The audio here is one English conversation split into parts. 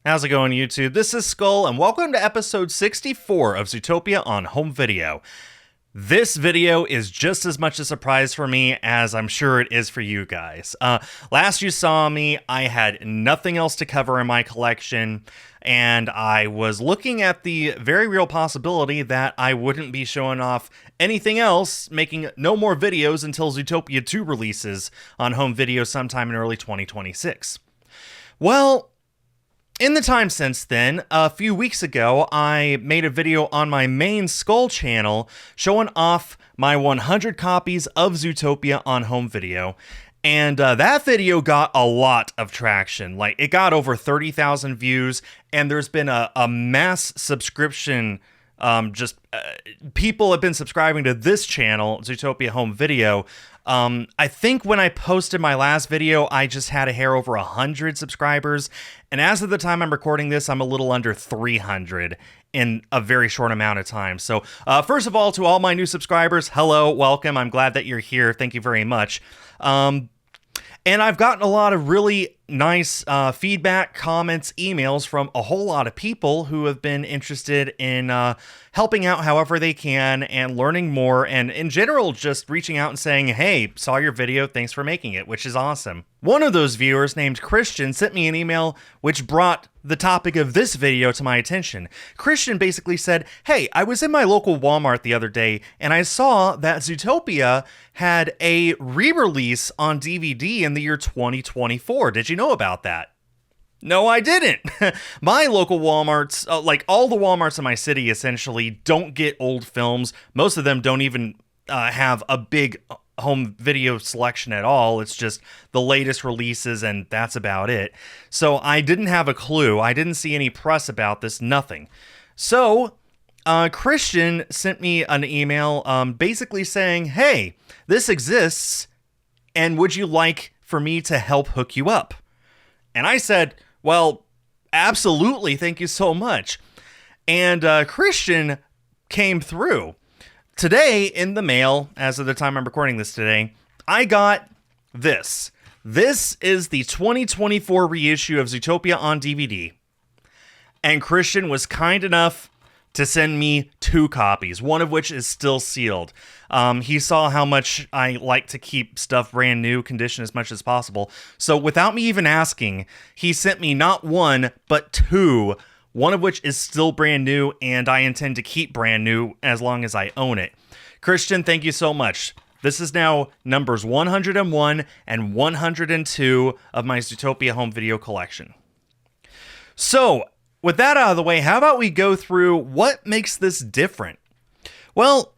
How's it going, YouTube? This is Skull, and welcome to episode 64 of Zootopia on home video. This video is just as much a surprise for me as I'm sure it is for you guys. Last you saw me, I had nothing else to cover in my collection, and I was looking at the very real possibility that I wouldn't be showing off anything else, making no more videos until Zootopia 2 releases on home video sometime in early 2026. Well, in the time since then, a few weeks ago, I made a video on my main Skull channel showing off my 100 copies of Zootopia on home video. And that video got a lot of traction. Like, it got over 30,000 views, and there's been a mass subscription. People have been subscribing to this channel, Zootopia Home Video. I think when I posted my last video, I just had a hair over 100 subscribers. And as of the time I'm recording this, I'm a little under 300 in a very short amount of time. So first of all, to all my new subscribers, hello, welcome. I'm glad that you're here. Thank you very much. And I've gotten a lot of really nice feedback, comments, emails from a whole lot of people who have been interested in helping out however they can and learning more, and in general just reaching out and saying, hey, saw your video, thanks for making it, which is awesome. One of those viewers, named Christian, sent me an email which brought the topic of this video to my attention. Christian basically said, hey, I was in my local Walmart the other day and I saw that Zootopia had a re-release on DVD in the year 2024. Did you know about that? No, I didn't. My local Walmarts, like all the Walmarts in my city, essentially don't get old films. Most of them don't even have a big home video selection at all. It's just the latest releases, and that's about it. So I didn't have a clue. I didn't see any press about this, nothing. So Christian sent me an email basically saying, hey, this exists, and would you like for me to help hook you up? And I said, well, absolutely, thank you so much. And Christian came through. Today, in the mail, as of the time I'm recording this today, I got this. This is the 2024 reissue of Zootopia on DVD. And Christian was kind enough to send me 2 copies, one of which is still sealed. He saw how much I like to keep stuff brand new, condition as much as possible. So without me even asking, he sent me not 1, but 2, one of which is still brand new, and I intend to keep brand new as long as I own it. Christian, thank you so much. This is now numbers 101 and 102 of my Zootopia home video collection. So, with that out of the way, how about we go through what makes this different? Well,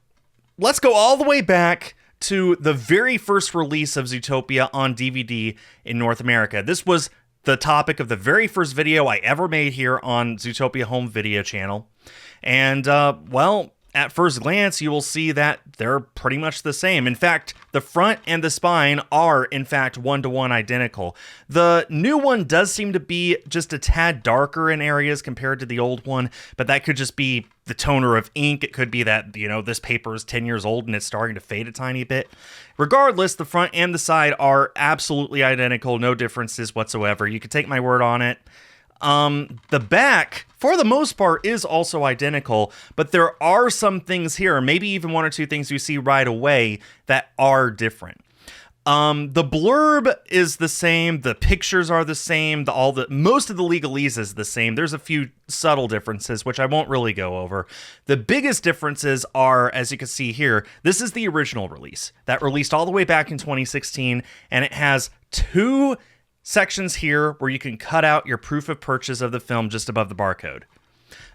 let's go all the way back to the very first release of Zootopia on DVD in North America. This was the topic of the very first video I ever made here on Zootopia Home Video channel. And, well, at first glance, you will see that they're pretty much the same. In fact, the front and the spine are, in fact, one-to-one identical. The new one does seem to be just a tad darker in areas compared to the old one, but that could just be the toner of ink. It could be that, you know, this paper is 10 years old and it's starting to fade a tiny bit. Regardless, the front and the side are absolutely identical, no differences whatsoever. You can take my word on it. The back, for the most part, is also identical, but there are some things here, maybe even 1 or 2 things you see right away that are different. The blurb is the same, the pictures are the same, most of the legalese is the same. There's a few subtle differences, which I won't really go over. The biggest differences are, as you can see here, this is the original release that released all the way back in 2016, and it has 2 sections here where you can cut out your proof of purchase of the film just above the barcode.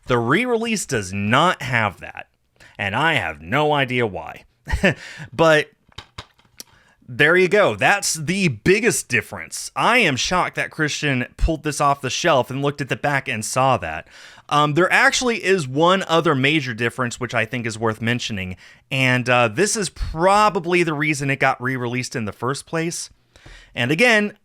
The re-release does not have that, and I have no idea why. But there you go. That's the biggest difference. I am shocked that Christian pulled this off the shelf and looked at the back and saw that. There actually is one other major difference which I think is worth mentioning, and this is probably the reason it got re-released in the first place. And again,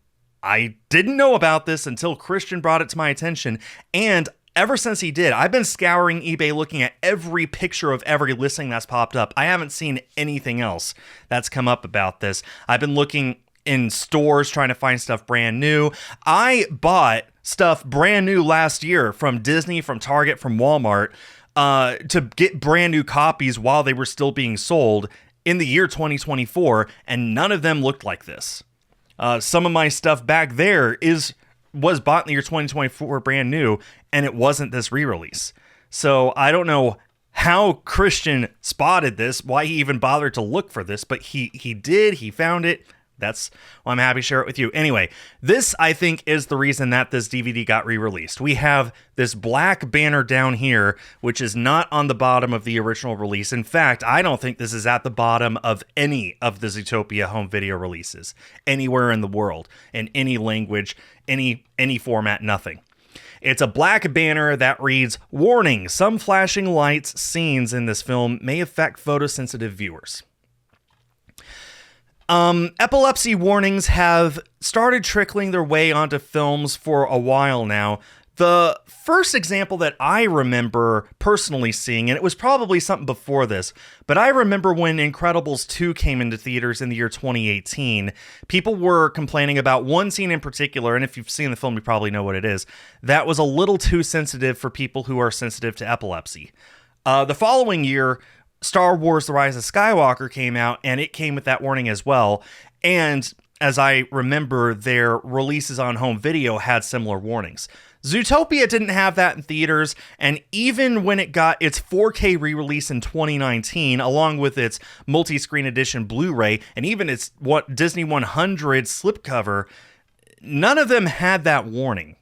I didn't know about this until Christian brought it to my attention, and ever since he did, I've been scouring eBay looking at every picture of every listing that's popped up. I haven't seen anything else that's come up about this. I've been looking in stores trying to find stuff brand new. I bought stuff brand new last year from Disney, from Target, from Walmart, to get brand new copies while they were still being sold in the year 2024, and none of them looked like this. Some of my stuff back there was bought in the year 2024 brand new, and it wasn't this re-release. So I don't know how Christian spotted this, why he even bothered to look for this, but he did, he found it. That's why I'm happy to share it with you. Anyway, this, I think, is the reason that this DVD got re-released. We have this black banner down here, which is not on the bottom of the original release. In fact, I don't think this is at the bottom of any of the Zootopia home video releases, anywhere in the world, in any language, any format, nothing. It's a black banner that reads, "Warning, some flashing lights scenes in this film may affect photosensitive viewers." Epilepsy warnings have started trickling their way onto films for a while now. The first example that I remember personally seeing, and it was probably something before this, but I remember when Incredibles 2 came into theaters in the year 2018, people were complaining about one scene in particular, and if you've seen the film, you probably know what it is, that was a little too sensitive for people who are sensitive to epilepsy. The following year, Star Wars The Rise of Skywalker came out, and it came with that warning as well. And as I remember, their releases on home video had similar warnings. Zootopia didn't have that in theaters, and even when it got its 4K re-release in 2019, along with its multi-screen edition Blu-ray, and even its Disney 100 slipcover, none of them had that warning.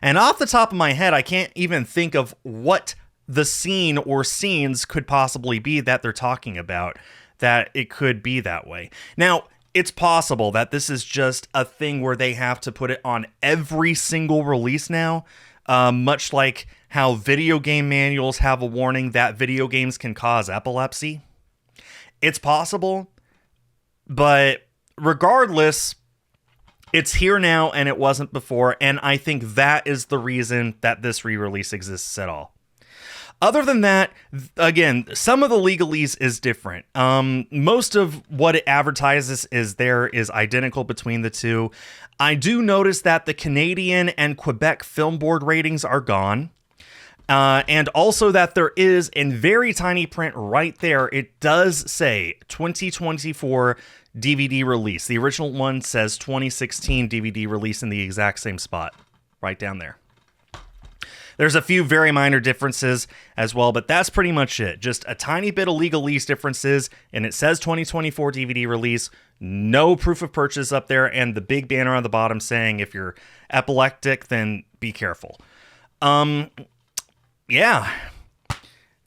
And off the top of my head, I can't even think of what the scene or scenes could possibly be that they're talking about, that it could be that way. Now, it's possible that this is just a thing where they have to put it on every single release now, much like how video game manuals have a warning that video games can cause epilepsy. It's possible, but regardless, it's here now and it wasn't before, and I think that is the reason that this re-release exists at all. Other than that, again, some of the legalese is different. Most of what it advertises is identical between the two. I do notice that the Canadian and Quebec Film Board ratings are gone. And also that there is, in very tiny print right there, it does say 2024 DVD release. The original one says 2016 DVD release in the exact same spot, right down there. There's a few very minor differences as well, but that's pretty much it. Just a tiny bit of legalese differences, and it says 2024 DVD release, no proof of purchase up there, and the big banner on the bottom saying if you're epileptic, then be careful. Yeah.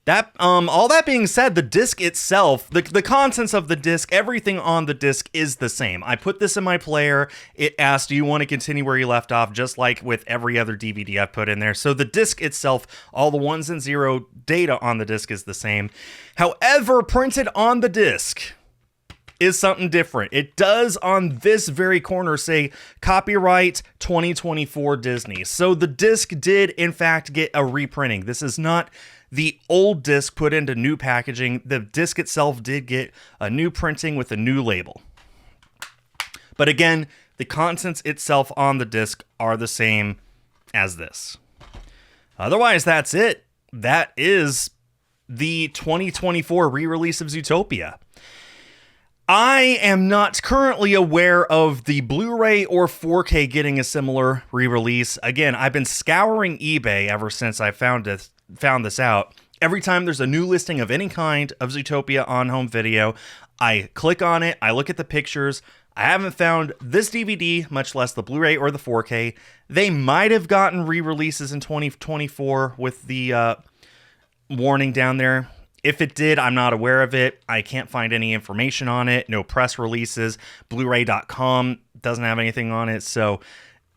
That all that being said, the disc itself, the contents of the disc, everything on the disc is the same. I put this in my player. It asked, do you want to continue where you left off, just like with every other DVD I've put in there. So the disc itself, all the 1s and 0 data on the disc is the same. However, printed on the disc is something different. It does on this very corner say copyright 2024 Disney. So the disc did in fact get a reprinting. This is not the old disc put into new packaging. The disc itself did get a new printing with a new label. But again, the contents itself on the disc are the same as this. Otherwise, that's it. That is the 2024 re-release of Zootopia. I am not currently aware of the Blu-ray or 4K getting a similar re-release. Again, I've been scouring eBay ever since I found this out. Every time there's a new listing of any kind of Zootopia on home video, I click on it, I look at the pictures. I haven't found this DVD, much less the Blu-ray or the 4K. They might have gotten re-releases in 2024 with the warning down there. If it did, I'm not aware of it. I can't find any information on it. No press releases. Blu-ray.com doesn't have anything on it. So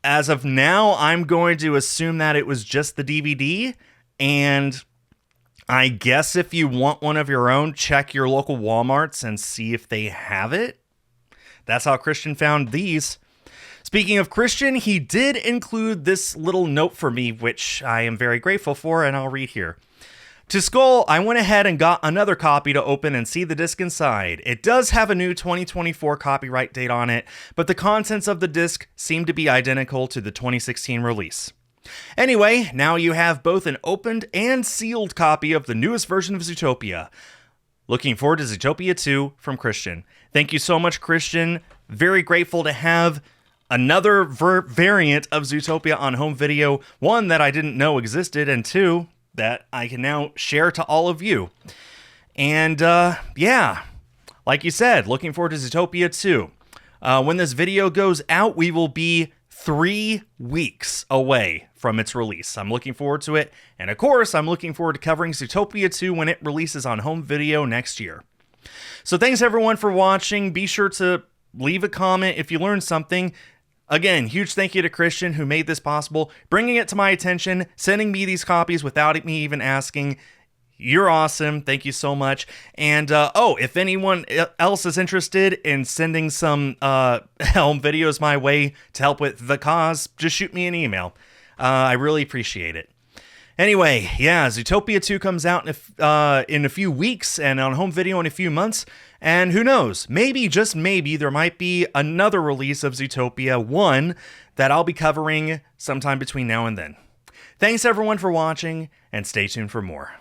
as of now, I'm going to assume that it was just the DVD. And I guess if you want one of your own, check your local Walmarts and see if they have it. That's how Christian found these. Speaking of Christian, he did include this little note for me, which I am very grateful for, and I'll read here. To Skull, I went ahead and got another copy to open and see the disc inside. It does have a new 2024 copyright date on it, but the contents of the disc seem to be identical to the 2016 release. Anyway, now you have both an opened and sealed copy of the newest version of Zootopia. Looking forward to Zootopia 2 from Christian. Thank you so much, Christian. Very grateful to have another variant of Zootopia on home video. One, that I didn't know existed, and two, that I can now share to all of you. And yeah, like you said, looking forward to Zootopia 2. When this video goes out, we will be 3 weeks away from its release. I'm looking forward to it. And of course, I'm looking forward to covering Zootopia 2 when it releases on home video next year. So thanks everyone for watching. Be sure to leave a comment if you learned something. Again, huge thank you to Christian, who made this possible, bringing it to my attention, sending me these copies without me even asking. You're awesome. Thank you so much. And, if anyone else is interested in sending some home videos my way to help with the cause, just shoot me an email. I really appreciate it. Anyway, yeah, Zootopia 2 comes out in a few weeks and on home video in a few months. And who knows, maybe, just maybe, there might be another release of Zootopia 1 that I'll be covering sometime between now and then. Thanks everyone for watching, and stay tuned for more.